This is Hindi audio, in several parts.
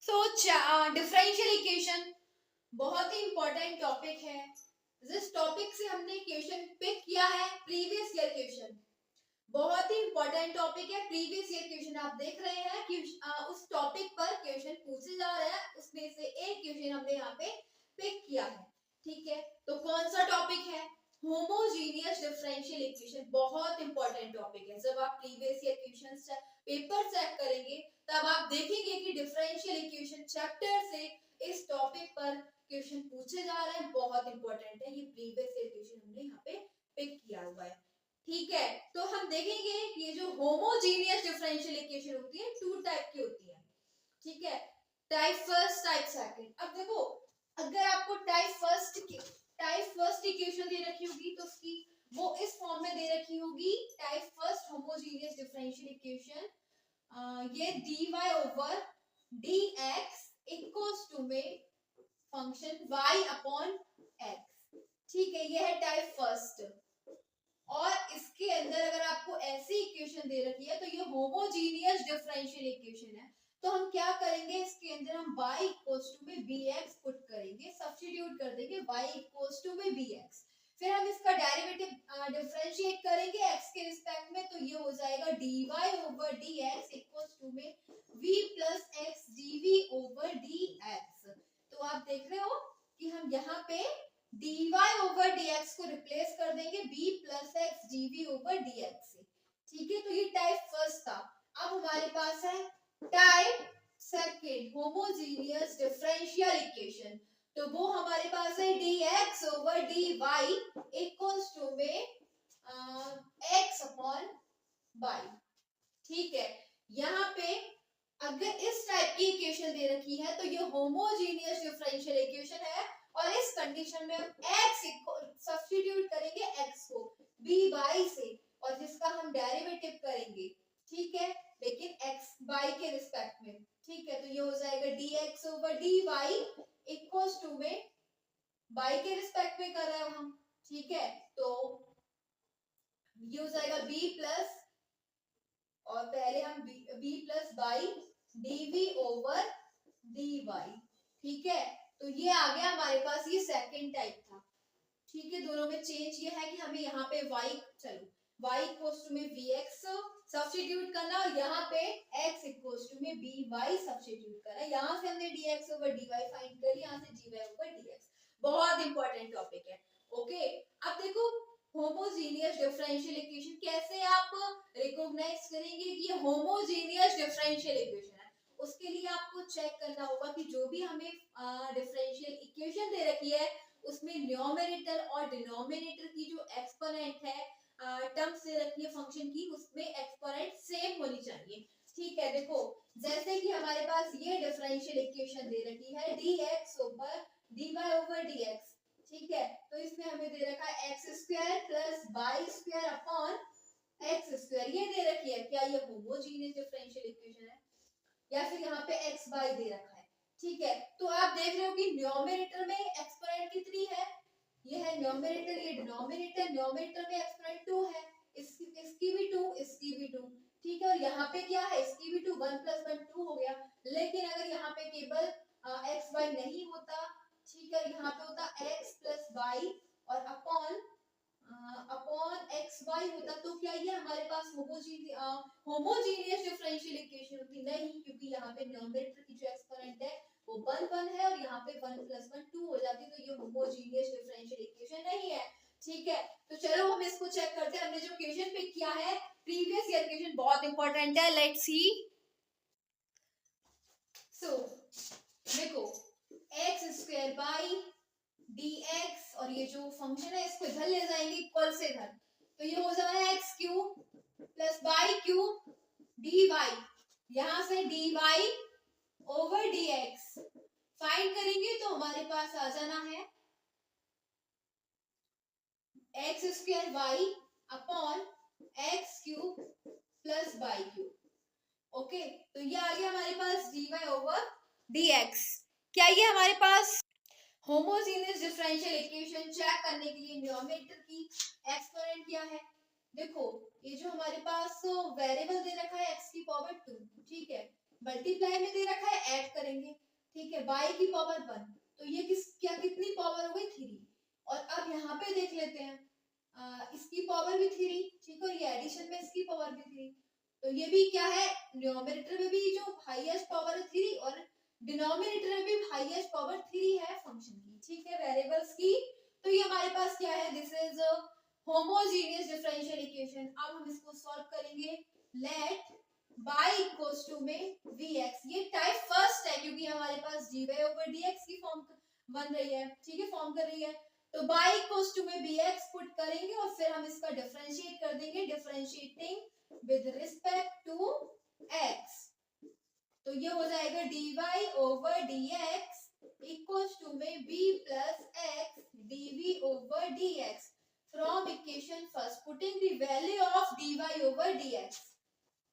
सो डिफरेंशियल इक्वेशन बहुत ही इंपॉर्टेंट टॉपिक है। जिस टॉपिक से हमने क्वेश्चन पिक किया है प्रीवियस ईयर क्वेश्चन, बहुत ही इंपॉर्टेंट टॉपिक है। प्रीवियस ईयर क्वेश्चन आप देख रहे हैं कि उस टॉपिक पर क्वेश्चन पूछे जा रहे हैं, उसमें से एक क्वेश्चन हमने यहाँ पे पिक किया है। ठीक है, तो कौन सा टॉपिक है? Homogeneous differential equation. बहुत इंपॉर्टेंट टॉपिक है। जब आप previous year question paper check करेंगे तब आप देखेंगे कि डिफरेंशियल इक्वेशन चैप्टर से इस टॉपिक पर क्वेश्चन पूछे जा रहे हैं। बहुत इंपॉर्टेंट है, ये प्रीवियस ईयर क्वेश्चन हमने यहाँ पे पिक किया हुआ है। ठीक है, तो हम देखेंगे कि ये जो होमोजीनियस डिफरेंशियल इक्वेशन होती है टू टाइप की होती है। ठीक है, टाइप फर्स्ट, टाइप सेकंड। अब देखो, अगर आपको टाइप फर्स्ट इक्वेशन दे रखी होगी तो उसकी वो इस फॉर्म में दे रखी होगी, type first homogeneous differential equation. ये dy over dx equals to में फंक्शन y अपॉन x। ठीक है, ये है टाइप फर्स्ट। और इसके अंदर अगर आपको ऐसी इक्वेशन दे रखी है तो ये होमोजीनियस डिफरेंशियल इक्वेशन है। तो हम क्या करेंगे, इसके अंदर हम y इक्वल्स टू में bx पुट करेंगे, सब्स्टिट्यूट कर देंगे y इक्वल्स टू में bx। फिर हम इसका डेरिवेटिव डिफरेंशिएट करेंगे x के रिस्पेक्ट में, तो ये हो जाएगा dy over dx equals to में v plus x dv over dx। तो आप देख रहे हो कि हम यहाँ पे dy ओवर dx को रिप्लेस कर देंगे b plus x dv over dx से। ठीक है, तो ये टाइप फर्स्ट था। अब हमारे पास है type second homogeneous differential equation. तो वो हमारे पास है dx over dy equals to में x अपॉन y। ठीक है, यहाँ पे अगर इस टाइप की इक्वेशन दे रखी है तो ये होमोजीनियस डिफरेंशियल इक्वेशन है। और इस कंडीशन में हम x सब्स्टिट्यूट करेंगे x को by से और जिसका हम डेरिवेटिव करेंगे। ठीक है, लेकिन x y के रिस्पेक्ट में। ठीक है, तो ये हो जाएगा dx over dy equals to में y के रिस्पेक्ट में कर रहे हैं हम। ठीक है, तो ये हो जाएगा b प्लस और पहले हम b plus y dv over dy। ठीक है, तो ये आ गया हमारे पास, ये सेकंड टाइप था। ठीक है, दोनों में चेंज ये है कि हमें यहाँ पे y y इक्वल्स टू में vx सब्स्टिट्यूट करना और यहाँ पे x इक्वल्स टू में by सब्स्टिट्यूट करना। यहाँ से हमने dx ओवर dy फाइंड कर लिया, यहाँ से dy ओवर dx। बहुत इंपॉर्टेंट टॉपिक है। ओके, अब देखो होमोजीनियस डिफरेंशियल इक्वेशन कैसे आप रिकॉग्नाइज करेंगे कि ये होमोजीनियस डिफरेंशियल इक्वेशन है। उसके लिए आपको चेक करना होगा कि जो भी हमें डिफरेंशियल इक्वेशन दे रखी है उसमें न्यूमरेटर और डिनोमिनेटर की जो एक्सपोनेंट है टर्म्स दे रखी है फंक्शन की, उसमें एक्सपोनेंट सेम होनी चाहिए। ठीक है, देखो जैसे कि हमारे पास ये डिफरेंशियल इक्वेशन दे रखी है dx over dy over dx। ठीक है, तो इसमें हमें दे रखा है X square plus Y square upon X square, ये दे रखी है। क्या ये होमोजीनियस डिफरेंशियल इक्वेशन है? या फिर यहाँ पे एक्स वाई दे रखा है। ठीक है, तो आप देख रहे हो कि न्यूमरेटर में एक्सपोनेंट कितनी है, ये है न्यूमरेटर, ये डिनोमिनेटर। न्यूमरेटर में एक्सपोनेंट 2 है, इसकी भी 2, इसकी भी 2। ठीक है, और यहाँ पे क्या है, इसकी भी 2, 1 प्लस 1 2 हो गया। लेकिन अगर यहाँ पे केवल एक्स वाई नहीं होता, ठीक है, यहाँ पे होता x प्लस वाई और अपॉन एक्स वाई होता, तो क्या ये हमारे पास होमोजीनियस डिफरेंशियल इक्वेशन होती? नहीं, क्योंकि यहाँ पे न्यूमरेटर की जो एक्सपोनेंट है वो 1 1 है और यहाँ पे 1 प्लस 1 2 हो जाती, तो ये होमोजीनियस डिफरेंशियल इक्वेशन नहीं है। ठीक है, तो चलो हम इसको चेक करते हैं। हमने जो क्वेश्चन पिक किया है प्रीवियस ईयर क्वेश्चन, बहुत इंपॉर्टेंट है। Let's see. सो देखो, एक्स स्क्वायर बाई dx और ये जो फंक्शन है इसको इधर ले जाएंगे इक्वल से इधर, तो ये हो जाएगा X cube plus Y cube dy। यहां से dy ओवर dx फाइंड करेंगे तो हमारे पास आ जाना है X square Y upon X cube plus Y cube. Okay, तो ये आ गया हमारे पास dy ओवर dx। क्या ये हमारे पास होमोजीनियस डिफरेंशियल इक्वेशन चेक करने के लिए न्यूमरेटर की एक्सपोनेंट क्या है? देखो, ये जो हमारे पास वेरिएबल दे रखा है x की पावर 2, ठीक है, मल्टीप्लाई में दे रखा है, ऐड करेंगे ठीक है, बाई की पावर 1, तो ये कितनी पावर हो गई 3। और अब यहाँ पे देख लेते हैं, इसकी पावर भी 3, ठीक है, और ये एडिशन में इसकी पावर भी 3, तो ये भी क्या है, न्यूमरेटर में भी जो हाईएस्ट पावर है 3 और डिनोमिनेटर में भी हाईएस्ट पावर 3 है फंक्शन की, ठीक है, वेरिएबल्स की। तो ये हमारे पास क्या है, this is homogeneous differential equation. अब हम इसको सॉल्व करेंगे। लेट y इक्वल्स टू में vx, ये टाइप फर्स्ट है क्योंकि हमारे पास dy ओवर dx की फॉर्म बन रही है, ठीक है, फॉर्म कर रही है। तो y इक्वल्स टू में bx पुट करेंगे और फिर हम इसका डिफरेंशिएट कर देंगे, differentiating with respect to x। तो ये हो जाएगा dy over dx equals to में b plus x dv over dx from equation first, putting the value of dy over dx,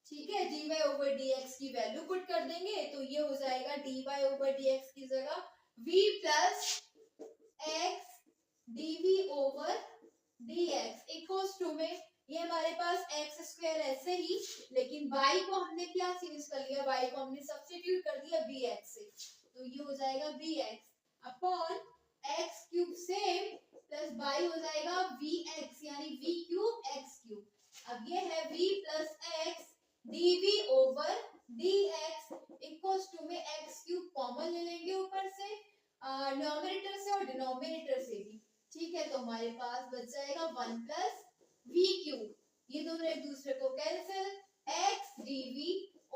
ठीक है, dy ओवर dx की वैल्यू पुट कर देंगे, तो ये हो जाएगा dy ओवर dx की जगह v plus x dv over dx equals to में ये हमारे पास एक्स स्क्वायर ऐसे ही, लेकिन y को हमने क्या चेंज कर लिया, y को हमने सब्स्टिट्यूट कर दिया bx से, तो ये हो जाएगा bx upon x cube same plus y हो जाएगा vx यानी v क्यूब x क्यूब। अब ये है v plus x dv over dx equals to में x क्यूब कॉमन ले लेंगे ऊपर से, न्यूमरेटर से और डिनोमिनेटर से भी, ठीक है, तो हमारे पास बच जाएगा 1 प्लस v क्यूब, ये दोनों एक दूसरे को cancel, x dv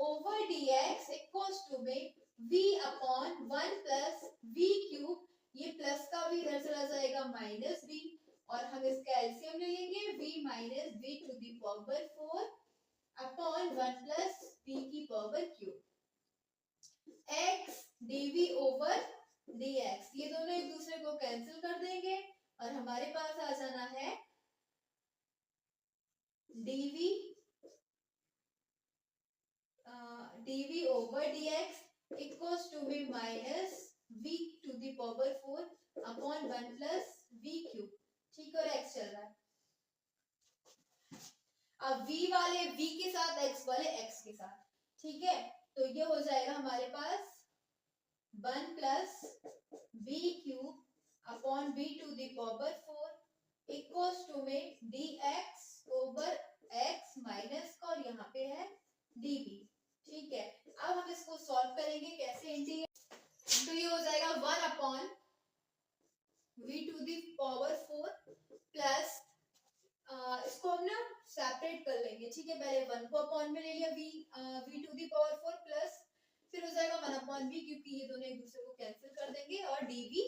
over dx equals to में v upon 1 plus v cube, ये प्लस का भी इधर चला जाएगा माइनस v, और हम इसका एलसीएम ले लेंगे v minus v to the power 4 upon 1 plus v की power cube, x dv over dx, ये दोनों एक दूसरे को कैंसिल कर देंगे और हमारे पास आ जाना है dv over dx equals to में minus v to the power 4 upon 1 plus v cube, ठीक है, और x चल रहा है। अब v वाले v के साथ x वाले x के साथ, ठीक है, तो ये हो जाएगा हमारे पास 1 plus v cube upon v to the power 4 equals to में dx ओवर x माइनस का, और यहाँ पे है dv, ठीक है। अब हम इसको सॉल्व करेंगे, कैसे इंटीग्रेट, तो ये हो जाएगा 1 upon v to the power 4 plus, इसको हम ना सेपरेट कर लेंगे, ठीक है, पहले 1 को अपॉन में ले लिया v to the power 4 plus फिर हो जाएगा 1 अपॉन v, क्योंकि ये दोनों एक दूसरे को कैंसिल कर देंगे, और dv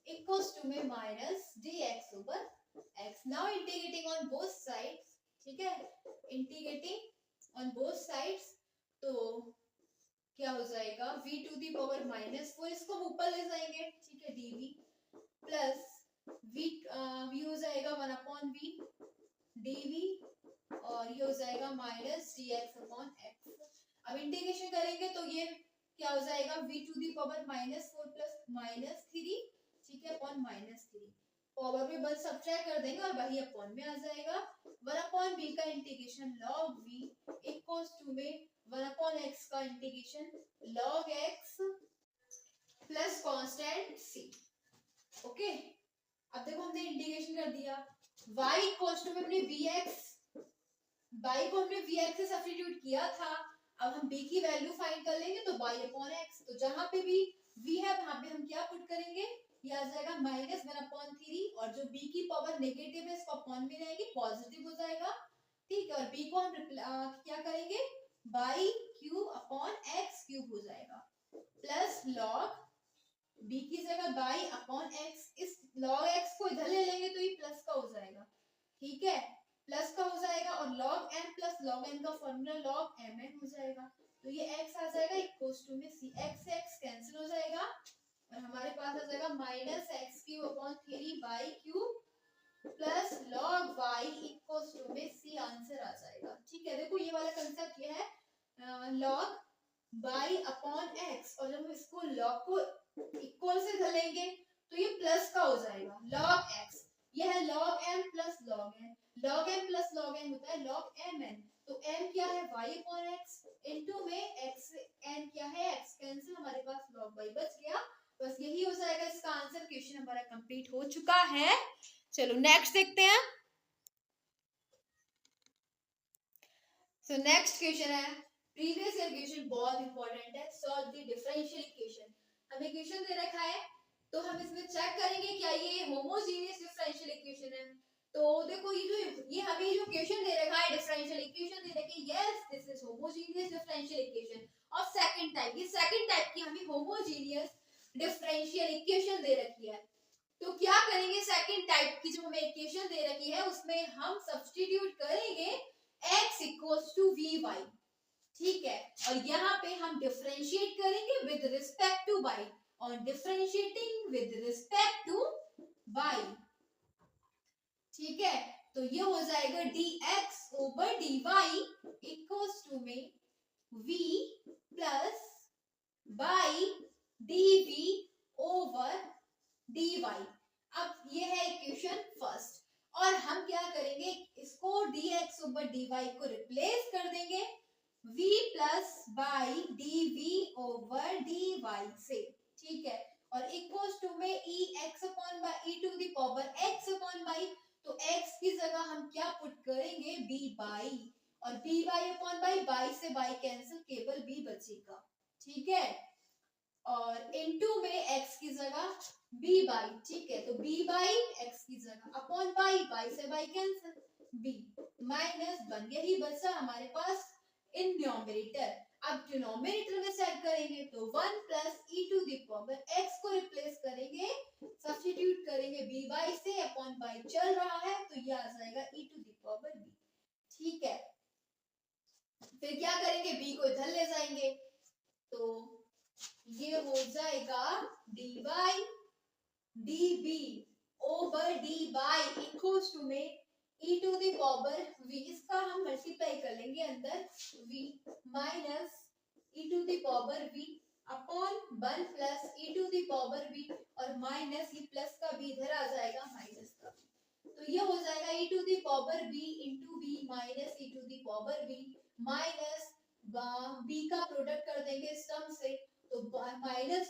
इक्वल्स टू में minus dx over x। Now integrating on both sides, ठीक है, इंटीग्रेटिंग ऑन बोथ साइड्स, तो क्या हो जाएगा v to the power minus 4, इसको हम ऊपर ले जाएंगे, ठीक है, dv प्लस v हो जाएगा 1 अपॉन v dv, और ये हो जाएगा माइनस dx अपॉन x। अब इंटीग्रेशन करेंगे तो ये क्या हो जाएगा v to the power minus 4 plus minus 3, ठीक है, अपॉन माइनस 3, पावर में बस सब्ट्रैक्ट कर देंगे और वही अपॉन में आ जाएगा। 1 अपॉन b का integration log v equals to में 1 अपॉन x का integration log x plus constant c, okay. अब देखो हमने इंटीग्रेशन कर दिया, y इक्वल्स टू में हमने vx, y को हमने vx से सब्स्टिट्यूट किया था, अब हम b की वैल्यू फाइंड कर लेंगे, तो y अपॉन x, तो जहां पे भी v है वहां पे हम क्या पुट करेंगे, ये आ जाएगा माइनस 1 अपॉन 3, और जो b की पावर नेगेटिव है इसको अपॉन में रहेगी, पॉजिटिव हो जाएगा, ठीक है, और b को हम क्या करेंगे, y cube upon x cube हो जाएगा, प्लस log b की जगह y अपॉन x, इस log x को इधर ले लेंगे तो ये प्लस का हो जाएगा, ठीक है, प्लस का हो जाएगा, और log m plus log n का फॉर्मूला log mn हो जाएगा, तो ये x आ जाएगा इक्वल्स टू में c, x से x कैंसिल हो जाएगा, और हमारे पास आ जाएगा minus x cube upon 3y cube plus log y equals to में c, आंसर आ जाएगा, ठीक है। देखो ये वाला कंसेप्ट ये है log y अपॉन x, और जब हम इसको log को इक्वल से धलेंगे तो ये प्लस का हो जाएगा log x, ये है log m plus log n, log m plus log n होता है log mn, तो m क्या है y अपॉन x इनटू में x n क्या है x कैंसिल, हमारे पास log y बच क्वेश्चन हमारा कंप्लीट हो चुका है। चलो नेक्स्ट देखते हैं। सो नेक्स्ट क्वेश्चन है, प्रीवियस ईयर क्वेश्चन बहुत इंपॉर्टेंट है। Solve the differential equation. हमें क्वेश्चन दे रखा है तो हम इसमें चेक करेंगे क्या ये होमोजेनियस डिफरेंशियल इक्वेशन है। तो देखो ये हमें जो क्वेश्चन दे रखा है डिफरेंशियल इक्वेशन दे रखी है, yes this is homogeneous differential equation और सेकंड टाइप, ये सेकंड टाइप की हमें होमोजेनियस डिफरेंशियल इक्वेशन दे रखी है। तो क्या करेंगे, सेकंड टाइप की जो हमें इक्वेशन दे रखी है उसमें हम सब्स्टिट्यूट करेंगे x इक्वल्स टू vy, ठीक है, और यहाँ पे हम डिफरेंशिएट करेंगे विद रिस्पेक्ट टू y, और differentiating with respect to y, ठीक है। तो ये हो जाएगा dx over dy equals to में v plus y dv over dy। अब ये है इक्वेशन फर्स्ट, और हम क्या करेंगे, इसको dx ओवर dy को रिप्लेस कर देंगे v plus y dv over dy से, ठीक है, और इक्वल्स टू में e x upon y e to the power x upon y, तो x की जगह हम क्या पुट करेंगे b बाई, और b y upon y, y से बाई कैंसिल, केवल b बचेगा, ठीक है, और इनटू में x की जगह b बाई, ठीक है, तो b बाई x की जगह अपॉन बाई, बाई से बाई कैंसिल, b माइनस बन गया, ही बचा हमारे पास इन न्यूमरेटर। अब डिनोमिनेटर में सेट करेंगे तो 1 plus e to the power x को रिप्लेस करेंगे, सब्स्टिट्यूट करेंगे b बाई से, अपॉन बाई चल रहा है तो ये आ जाएगा e to the power b, ठीक है। फिर क्या करेंगे, b को इधर ले जाएंगे तो ये हो जाएगा dy db over dy equals to में e to the power v, इसका हम मल्टीप्लाई कर लेंगे अंदर v minus e to the power v upon 1 plus e to the power v, और माइनस ये प्लस का v इधर आ जाएगा माइनस का, तो ये हो जाएगा e to the power v into v minus e to the power v, minus b का प्रोडक्ट कर देंगे सम से, तो minus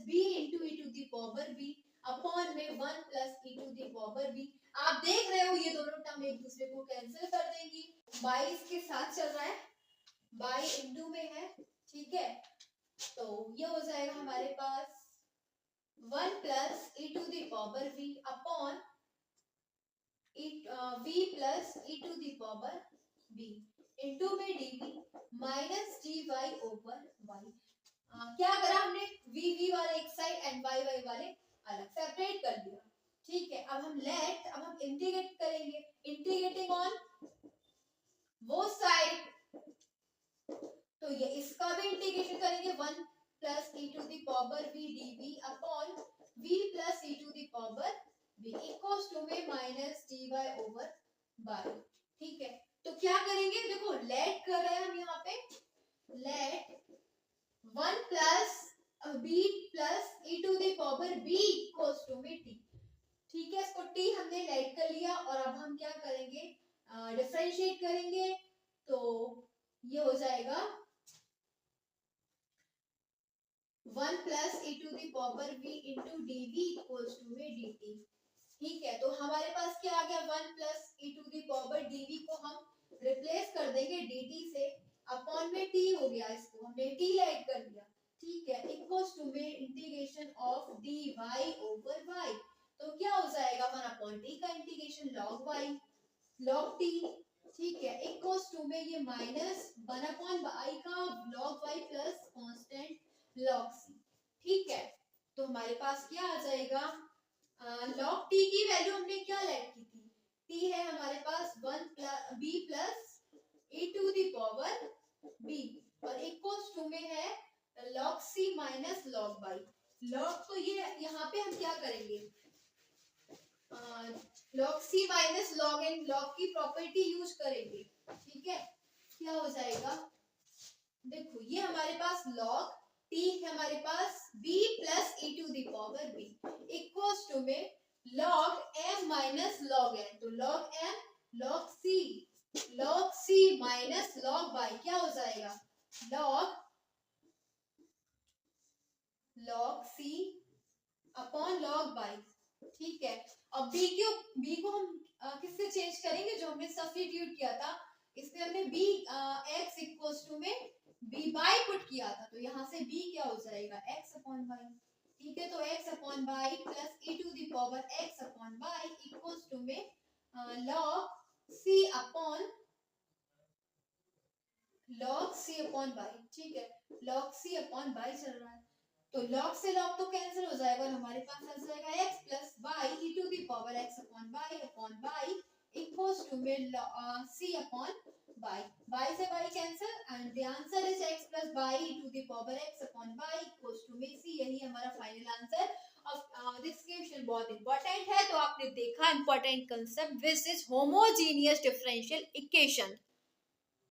b into e to the power v upon में 1 plus e to the power v। आप देख रहे हो ये दोनों टर्म एक दूसरे को कैंसिल कर देंगी, बाई इसके साथ चल रहा है, बाई इंटू में है, ठीक है, तो ये हो जाएगा हमारे पास 1 plus e to the power v upon v plus e to the power v into में dv minus dy over y। क्या करा हमने, v वाले एक साइड एंड y वाले अलग सेपरेट कर दिया, ठीक है। अब हम इंटीग्रेट करेंगे, इंटीग्रेटिंग ऑन वो साइड, तो ये इसका भी इंटीग्रेशन करेंगे 1 plus e to the power v dv upon v plus e to the power v equals to में माइनस dy ओवर y, ठीक है। तो क्या करेंगे, देखो लेट कर रहे हैं हम यहाँ पे, let 1 plus b plus e to the power b equals to में t, ठीक है, इसको t हमने लेट कर लिया, और अब हम क्या करेंगे, डिफरेंशिएट करेंगे, तो ये हो जाएगा 1 plus e to the power v into dv equals to में dt, ठीक है। तो हमारे पास क्या आ गया, 1 plus e to the power dv को हम रिप्लेस कर देंगे dt से, अपॉन में t हो गया, इसको हमने t लेट कर दिया, ठीक है, इक्वल्स टू में integration of dy over y, तो क्या हो जाएगा 1 अपॉन t का integration log y log t, ठीक है, इक्वल्स टू में ये माइनस 1 अपॉन y का log y plus constant log c, ठीक है। तो हमारे पास क्या आ जाएगा, log t की वैल्यू हमने क्या लेट की थी, t है हमारे पास 1 plus b plus e to the power b, और इक्वल्स टू में है log c minus log y, log तो ये यहाँ पे हम क्या करेंगे, log c minus log n, log की प्रॉपर्टी यूज करेंगे, ठीक है। क्या हो जाएगा, देखो ये हमारे पास log t है, हमारे पास b plus e to the power b equals to में log m minus log n, तो log m log c minus log y क्या हो जाएगा, log c upon log y, ठीक है। अब बी को हम किससे चेंज करेंगे, जो हमने सब्स्टिट्यूट किया था, इसमें हमने बी एक्स इक्वल्स टू में बी बाई पुट किया था, तो यहाँ से बी क्या हो जाएगा, एक्स अपॉन बाई, ठीक है। तो x upon y plus e to the power x upon y equals to में लॉग सी अपॉन बाई, ठीक है। लॉग सी अपॉन बाई चल रहा है, तो लॉग से लॉग तो कैंसिल हो जाएगा और हमारे पास आ जाएगा x plus y e to the power x upon y equals to में c अपॉन बाई से y cancel and the answer is x plus y e to the power x upon y equals to में c। यही हमारा final answer of this question. बहुत इंपॉर्टेंट है, तो आपने देखा important concept, this is homogeneous differential equation.